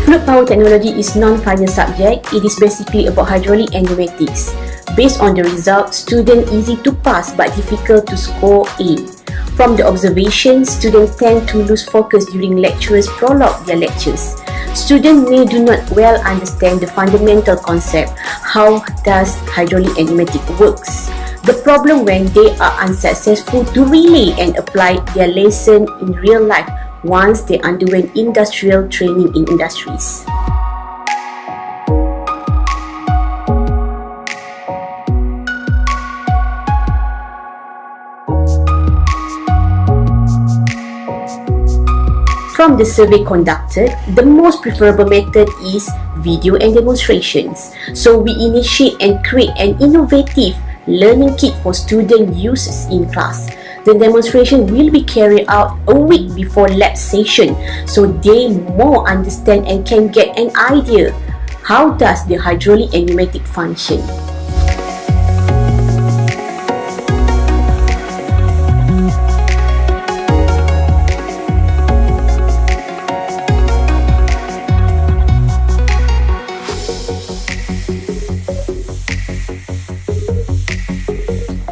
Fluid power technology is non-final subject. It is basically about hydraulic and pneumatics. Based on the result, student easy to pass but difficult to score A. From the observations, students tend to lose focus during lecturers prologue their lectures. Students may do not well understand the fundamental concept, how does hydraulic and pneumatic works. The problem when they are unsuccessful to relay and apply their lesson in real life once they underwent industrial training in industries. From the survey conducted, the most preferable method is video and demonstrations. So we initiate and create an innovative learning kit for student uses in class. The demonstration will be carried out a week before lab session so they more understand and can get an idea how does the hydraulic and pneumatic function.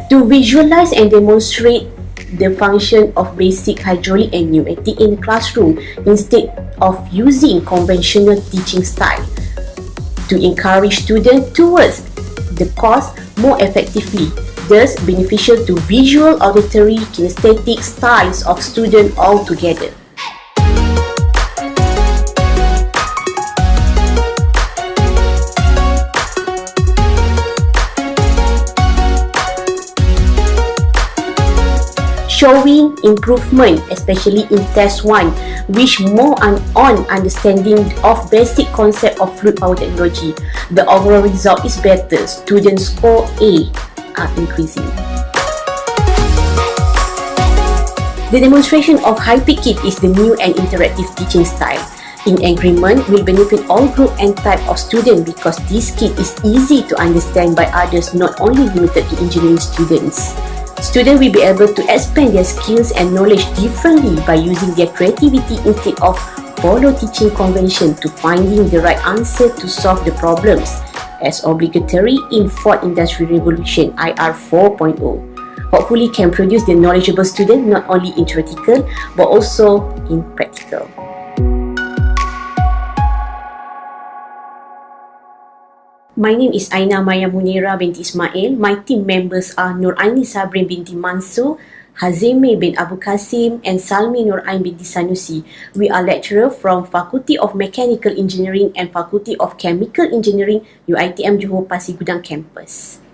To visualize and demonstrate the function of basic hydraulic and pneumatic in the classroom instead of using conventional teaching style, to encourage students towards the course more effectively, thus beneficial to visual, auditory, kinesthetic styles of students altogether. Showing improvement, especially in test 1, which more on understanding of basic concept of fluid power technology. The overall result is better. Student score A are increasing. The demonstration of HyPic kit is the new and interactive teaching style. In agreement, will benefit all group and type of students because this kit is easy to understand by others, not only limited to engineering students. Students will be able to expand their skills and knowledge differently by using their creativity instead of follow teaching convention to finding the right answer to solve the problems, as obligatory in 4th Industrial Revolution IR 4.0. Hopefully can produce the knowledgeable student not only in theoretical but also in practical. My name is Aina Maya Munira binti Ismail. My team members are Nur Aini Sabrin binti Mansur, Hazime bin Abu Qasim and Salmi Nur Ain binti Sanusi. We are lecturers from Faculty of Mechanical Engineering and Faculty of Chemical Engineering, UiTM Johor Pasir Gudang Campus.